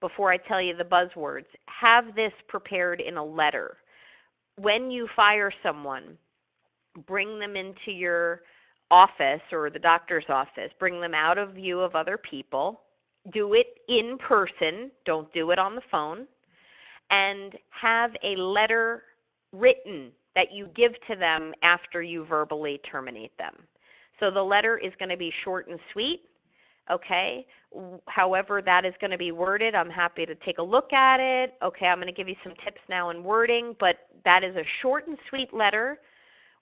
before I tell you the buzzwords, have this prepared in a letter. When you fire someone, bring them into your office or the doctor's office. Bring them out of view of other people. Do it in person. Don't do it on the phone. And have a letter written that you give to them after you verbally terminate them. So the letter is going to be short and sweet, okay? However that is going to be worded, I'm happy to take a look at it. Okay, I'm going to give you some tips now in wording, but that is a short and sweet letter,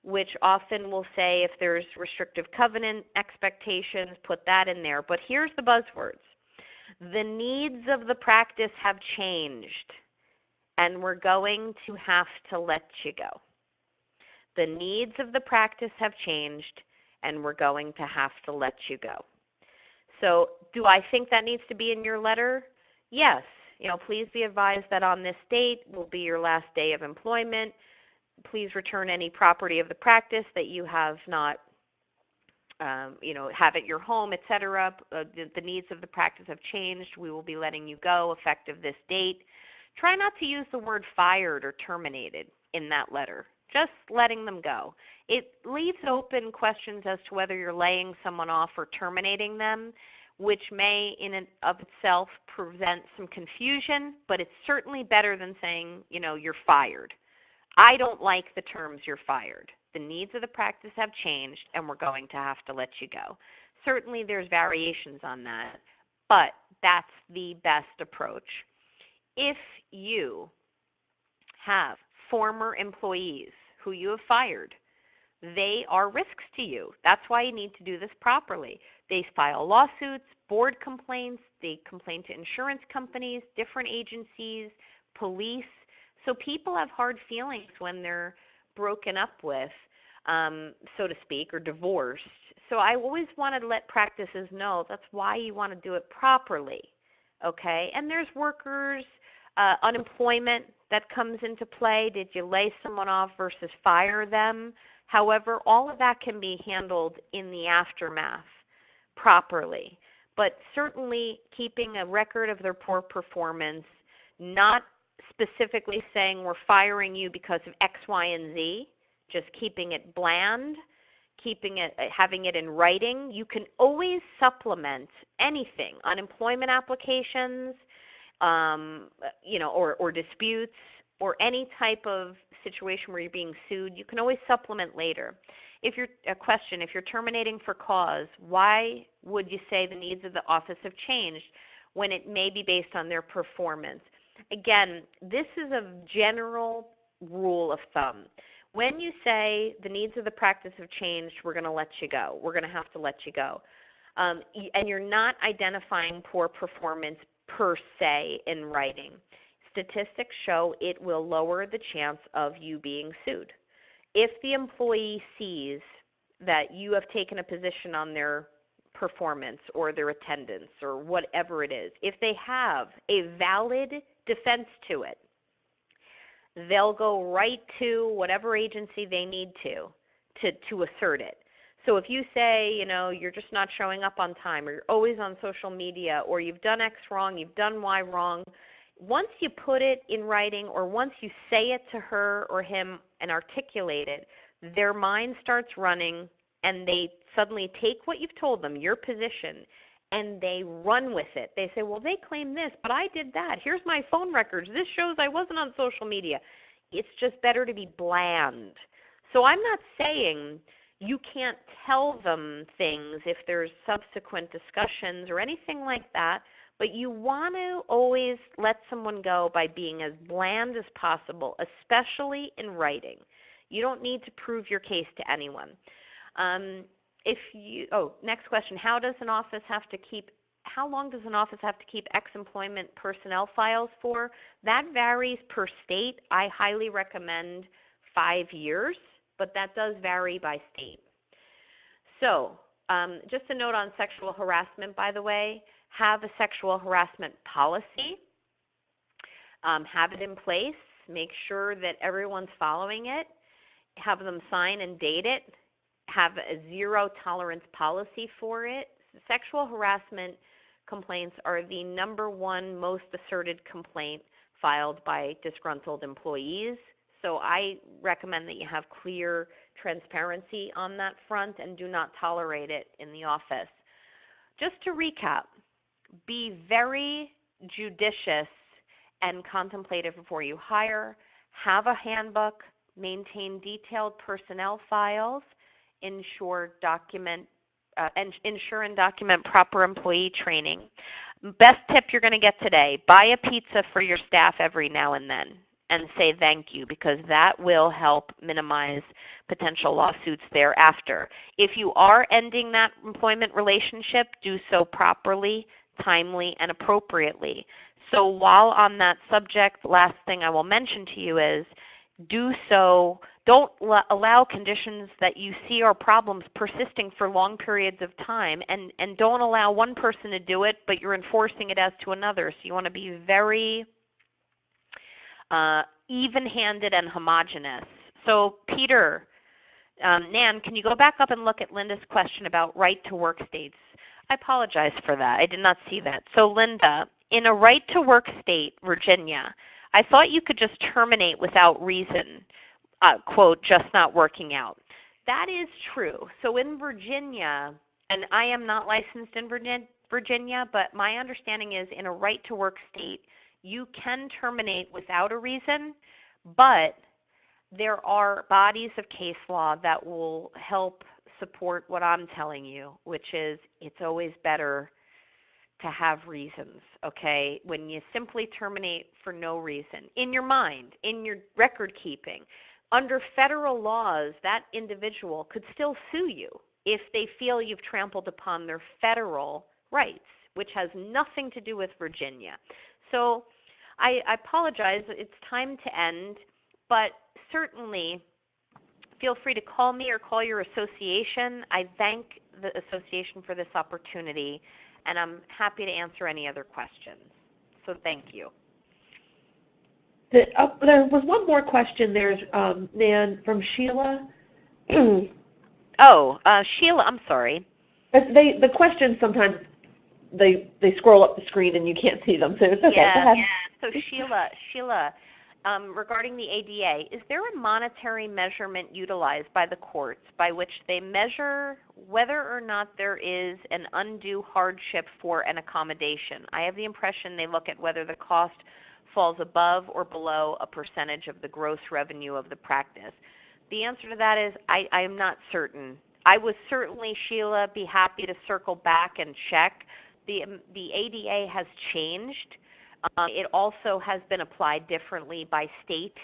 which often will say if there's restrictive covenant expectations, put that in there. But here's the buzzwords. The needs of the practice have changed, and we're going to have to let you go. The needs of the practice have changed, and we're going to have to let you go. So do I think that needs to be in your letter? Yes. Please be advised that on this date will be your last day of employment. Please return any property of the practice that you have not have at your home, etc. The needs of the practice have changed. We will be letting you go effective this date. Try not to use the word fired or terminated in that letter. Just letting them go. It leaves open questions as to whether you're laying someone off or terminating them, which may in and of itself prevent some confusion, but it's certainly better than saying, you're fired. I don't like the terms you're fired. The needs of the practice have changed, and we're going to have to let you go. Certainly there's variations on that, but that's the best approach. If you have former employees who you have fired, they are risks to you. That's why you need to do this properly. They file lawsuits, board complaints, they complain to insurance companies, different agencies, police. So people have hard feelings when they're broken up with, so to speak, or divorced. So I always want to let practices know that's why you want to do it properly, okay? And there's workers, unemployment that comes into play. Did you lay someone off versus fire them? However, all of that can be handled in the aftermath properly. But certainly keeping a record of their poor performance, not specifically saying we're firing you because of X, Y, and Z, just keeping it bland, having it in writing. You can always supplement anything, unemployment applications, or disputes, or any type of situation where you're being sued. You can always supplement later. if you're terminating for cause, why would you say the needs of the office have changed when it may be based on their performance? Again, this is a general rule of thumb. When you say the needs of the practice have changed, we're going to let you go. We're going to have to let you go. And you're not identifying poor performance per se in writing. Statistics show it will lower the chance of you being sued. If the employee sees that you have taken a position on their performance or their attendance or whatever it is, if they have a valid defense to it, they'll go right to whatever agency they need to assert it. So if you say, you're just not showing up on time, or you're always on social media, or you've done X wrong, you've done Y wrong, once you put it in writing or once you say it to her or him and articulate it, their mind starts running and they suddenly take what you've told them, your position, and they run with it. They say, well, they claim this, but I did that. Here's my phone records. This shows I wasn't on social media. It's just better to be bland. So I'm not saying you can't tell them things if there's subsequent discussions or anything like that, but you want to always let someone go by being as bland as possible, especially in writing. You don't need to prove your case to anyone. Next question. How long does an office have to keep ex-employment personnel files for? That varies per state. I highly recommend 5 years, but that does vary by state. So just a note on sexual harassment, by the way, have a sexual harassment policy. Have it in place. Make sure that everyone's following it. Have them sign and date it. Have a zero tolerance policy for it. Sexual harassment complaints are the number one most asserted complaint filed by disgruntled employees. So I recommend that you have clear transparency on that front and do not tolerate it in the office. Just to recap, be very judicious and contemplative before you hire. Have a handbook. Maintain detailed personnel files. Ensure and document proper employee training. Best tip you're going to get today, buy a pizza for your staff every now and then and say thank you, because that will help minimize potential lawsuits thereafter. If you are ending that employment relationship, do so properly, timely, and appropriately. So while on that subject, last thing I will mention to you is don't allow conditions that you see are problems persisting for long periods of time, and don't allow one person to do it, but you're enforcing it as to another. So you want to be very even-handed and homogeneous. So Peter, Nan, can you go back up and look at Linda's question about right-to-work states? I apologize for that. I did not see that. So Linda, in a right-to-work state, Virginia, I thought you could just terminate without reason, quote, just not working out. That is true. So in Virginia, and I am not licensed in Virginia, but my understanding is in a right-to-work state, you can terminate without a reason, but there are bodies of case law that will help support what I'm telling you, which is it's always better to have reasons, okay? When you simply terminate for no reason, in your mind, in your record keeping, under federal laws, that individual could still sue you if they feel you've trampled upon their federal rights, which has nothing to do with Virginia. So I apologize. It's time to end, but certainly feel free to call me or call your association. I thank the association for this opportunity, and I'm happy to answer any other questions. So thank you. There was one more question there, Nan, from Sheila. Sheila, I'm sorry. The questions sometimes they scroll up the screen and you can't see them, so it's okay. Yeah. So Sheila, regarding the ADA, is there a monetary measurement utilized by the courts by which they measure whether or not there is an undue hardship for an accommodation? I have the impression they look at whether the cost falls above or below a percentage of the gross revenue of the practice. The answer to that is I'm not certain. I would certainly, Sheila, be happy to circle back and check. The ADA has changed. It also has been applied differently by state,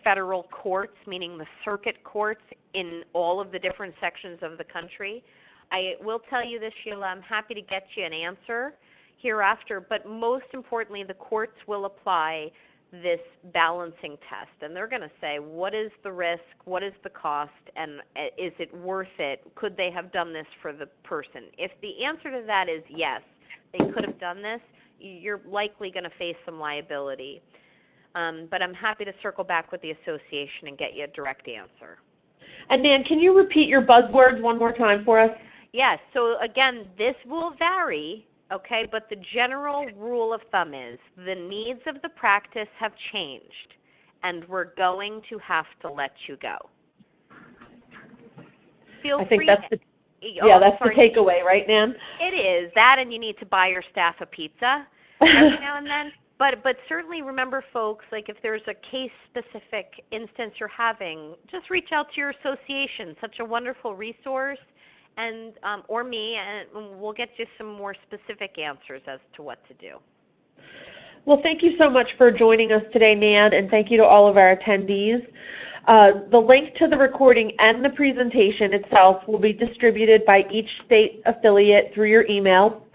federal courts, meaning the circuit courts in all of the different sections of the country. I will tell you this, Sheila, I'm happy to get you an answer hereafter, but most importantly, the courts will apply this balancing test, and they're going to say, what is the risk, what is the cost, and is it worth it? Could they have done this for the person? If the answer to that is yes, they could have done this, you're likely going to face some liability. But I'm happy to circle back with the association and get you a direct answer. And Nan, can you repeat your buzzwords one more time for us? Yes. So again, this will vary, okay, but the general rule of thumb is the needs of the practice have changed, and we're going to have to let you go. I think that's the takeaway, right, Nan? It is that, and you need to buy your staff a pizza every now and then. But certainly remember, folks, like if there's a case-specific instance you're having, just reach out to your association. Such a wonderful resource, and or me, and we'll get you some more specific answers as to what to do. Well, thank you so much for joining us today, Nan, and thank you to all of our attendees. The link to the recording and the presentation itself will be distributed by each state affiliate through your email.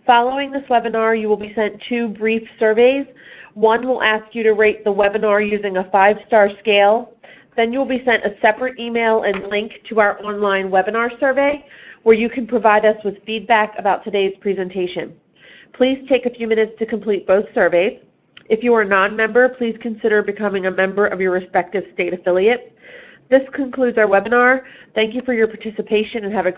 Following this webinar, you will be sent 2 brief surveys. One will ask you to rate the webinar using a 5-star scale. Then you'll be sent a separate email and link to our online webinar survey where you can provide us with feedback about today's presentation. Please take a few minutes to complete both surveys. If you are a non-member, please consider becoming a member of your respective state affiliate. This concludes our webinar. Thank you for your participation and have a great day.